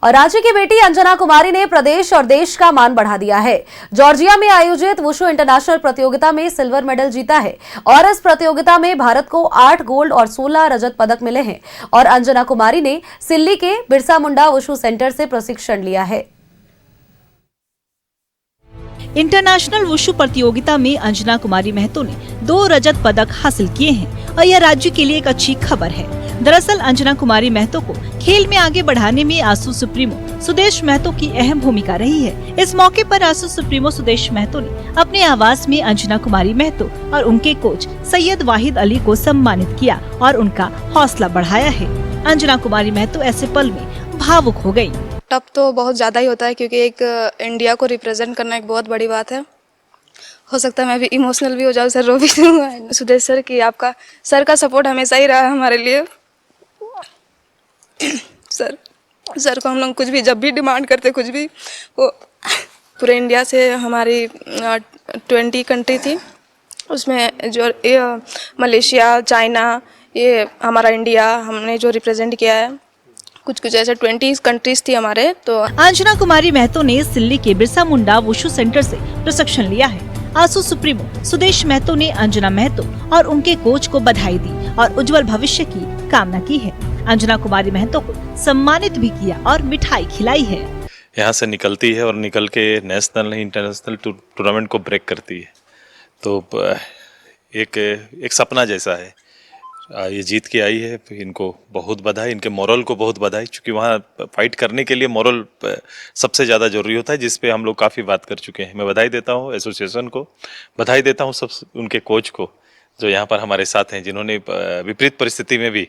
और राज्य की बेटी अंजना कुमारी ने प्रदेश और देश का मान बढ़ा दिया है। जॉर्जिया में आयोजित वुशु इंटरनेशनल प्रतियोगिता में सिल्वर मेडल जीता है और इस प्रतियोगिता में भारत को 8 गोल्ड और 16 रजत पदक मिले हैं। और अंजना कुमारी ने सिल्ली के बिरसा मुंडा वुशु सेंटर से प्रशिक्षण लिया है। इंटरनेशनल वुशु प्रतियोगिता में अंजना कुमारी महतो ने 2 रजत पदक हासिल किए हैं और यह राज्य के लिए एक अच्छी खबर है। दरअसल अंजना कुमारी महतो को खेल में आगे बढ़ाने में आसू सुप्रीमो सुदेश महतो की अहम भूमिका रही है। इस मौके पर आसू सुप्रीमो सुदेश महतो ने अपने आवास में अंजना कुमारी महतो और उनके कोच सैयद वाहिद अली को सम्मानित किया और उनका हौसला बढ़ाया है। अंजना कुमारी महतो ऐसे पल में भावुक हो गयी। टफ तो बहुत ज़्यादा ही होता है क्योंकि एक इंडिया को रिप्रेजेंट करना एक बहुत बड़ी बात है। हो सकता है मैं भी इमोशनल भी हो जाऊँ, सर रो भी दूँगा। सुदेश सर की आपका सर का सपोर्ट हमेशा ही रहा है हमारे लिए। सर को हम लोग कुछ भी जब भी डिमांड करते कुछ भी, वो पूरे इंडिया से हमारी 20 कंट्री थी, उसमें जो मलेशिया, चाइना, ये हमारा इंडिया हमने जो रिप्रेजेंट किया है, कुछ ऐसे 20 कंट्रीज थी हमारे। तो अंजना कुमारी महतो ने सिल्ली के बिरसा मुंडा वुशु सेंटर से प्रशिक्षण लिया है। आसू सुप्रीमो सुदेश महतो ने अंजना महतो और उनके कोच को बधाई दी और उज्जवल भविष्य की कामना की है। अंजना कुमारी महतो को सम्मानित भी किया और मिठाई खिलाई है। यहाँ से निकलती है और निकल के नेशनल इंटरनेशनल टूर्नामेंट को ब्रेक करती है, तो एक सपना जैसा है। ये जीत के आई है, इनको बहुत बधाई, इनके मोरल को बहुत बधाई, क्योंकि वहाँ फाइट करने के लिए मोरल सबसे ज़्यादा जरूरी होता है, जिस पे हम लोग काफ़ी बात कर चुके हैं। मैं बधाई देता हूँ एसोसिएशन को, बधाई देता हूँ सब उनके कोच को जो यहाँ पर हमारे साथ हैं, जिन्होंने विपरीत परिस्थिति में भी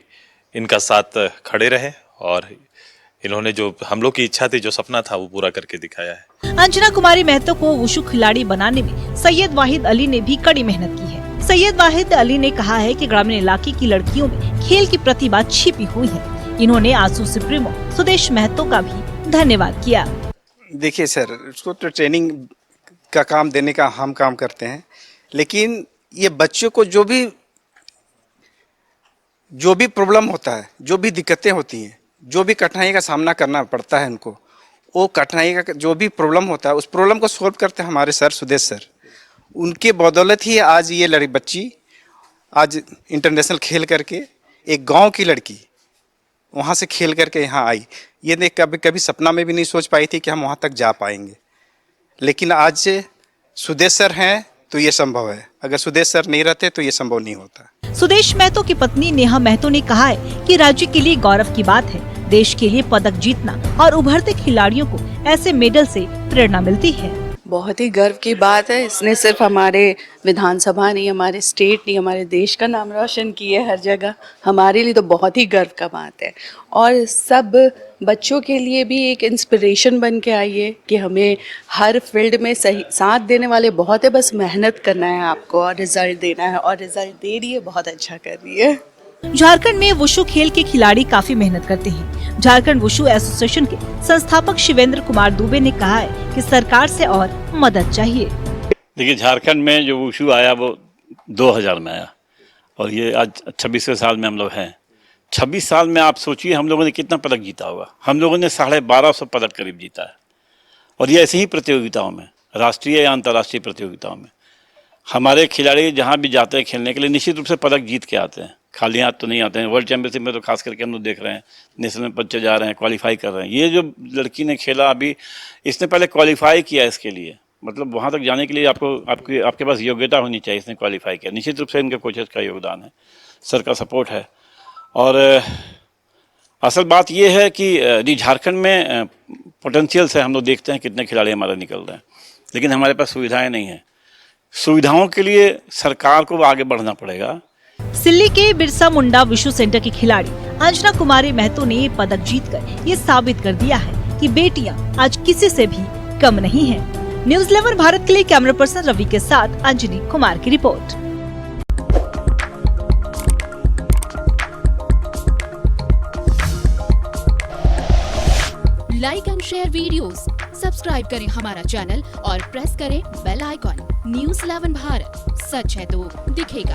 इनका साथ खड़े रहे और इन्होंने जो हम लोग की इच्छा थी, जो सपना था, वो पूरा करके दिखाया है। अंजना कुमारी महतो को वुशु खिलाड़ी बनाने में सैयद वाहिद अली ने भी कड़ी मेहनत की है। सैयद वाहिद अली ने कहा है कि ग्रामीण इलाके की लड़कियों में खेल की प्रतिभा छिपी हुई है। इन्होंने आसू सुप्रीमो सुदेश महतो का भी धन्यवाद किया। देखिए सर, उसको तो ट्रेनिंग का काम देने का हम काम करते हैं, लेकिन ये बच्चों को जो भी प्रॉब्लम होता है, जो भी दिक्कतें होती हैं, जो भी कठिनाई का सामना करना पड़ता है उनको, वो कठिनाई का जो भी प्रॉब्लम होता है, उस प्रॉब्लम को सॉल्व करते हैं हमारे सर सुदेश सर। उनके बदौलत ही आज ये बच्ची आज इंटरनेशनल खेल करके, एक गांव की लड़की वहां से खेल करके यहाँ आई। ये ने कभी सपना में भी नहीं सोच पाई थी कि हम वहां तक जा पाएंगे, लेकिन आज सुदेश सर हैं तो ये संभव है। अगर सुदेश सर नहीं रहते तो ये संभव नहीं होता। सुदेश महतो की पत्नी नेहा महतो ने कहा है कि राज्य के लिए गौरव की बात है। देश के लिए पदक जीतना और उभरते खिलाड़ियों को ऐसे मेडल से प्रेरणा मिलती है। बहुत ही गर्व की बात है। इसने सिर्फ हमारे विधानसभा नहीं, हमारे स्टेट नहीं, हमारे देश का नाम रोशन किया है हर जगह। हमारे लिए तो बहुत ही गर्व का बात है और सब बच्चों के लिए भी एक इंस्पिरेशन बन के आई है कि हमें हर फील्ड में सही साथ देने वाले बहुत है, बस मेहनत करना है आपको और रिजल्ट देना है, और रिजल्ट दे रही है, बहुत अच्छा कर रही है। झारखंड में वुशु खेल के खिलाड़ी काफी मेहनत करते हैं। झारखंड वुशु एसोसिएशन के संस्थापक शिवेंद्र कुमार दुबे ने कहा है कि सरकार से और मदद चाहिए। देखिए, झारखंड में जो वुशु आया वो 2000 में आया और ये आज 26वें साल में हम लोग हैं। 26 साल में आप सोचिए हम लोगों ने कितना पदक जीता होगा। हम लोगों ने 1250 पदक करीब जीता है और ये ऐसी ही प्रतियोगिताओं में, राष्ट्रीय या अंतर्राष्ट्रीय प्रतियोगिताओं में हमारे खिलाड़ी जहाँ भी जाते हैं खेलने के लिए निश्चित रूप से पदक जीत के आते हैं। खाली हाथ तो नहीं आते हैं। वर्ल्ड चैंपियनशिप में तो खास करके हम लोग देख रहे हैं, नेशनल में बच्चे जा रहे हैं, क्वालिफाई कर रहे हैं। ये जो लड़की ने खेला अभी, इसने पहले क्वालिफाई किया इसके लिए, मतलब वहाँ तक जाने के लिए आपके पास योग्यता होनी चाहिए। इसने क्वालिफाई किया। निश्चित रूप से इनके कोचेस का योगदान है, सर का सपोर्ट है। और असल बात ये है कि झारखंड में पोटेंशियल से हम लोग देखते हैं कितने खिलाड़ी हमारे निकल रहे हैं, लेकिन हमारे पास सुविधाएं नहीं हैं। सुविधाओं के लिए सरकार को आगे बढ़ना पड़ेगा। सिल्ली के बिरसा मुंडा विश्व सेंटर की खिलाड़ी अंजना कुमारी महतो ने पदक जीतकर ये साबित कर दिया है कि बेटियां आज किसी से भी कम नहीं हैं। न्यूज़ 11 भारत के लिए कैमरा पर्सन रवि के साथ अंजनी कुमार की report. Like and share videos, subscribe करें हमारा चैनल और प्रेस करें बेल आइकॉन। न्यूज़ 11 भारत, सच है तो दिखेगा।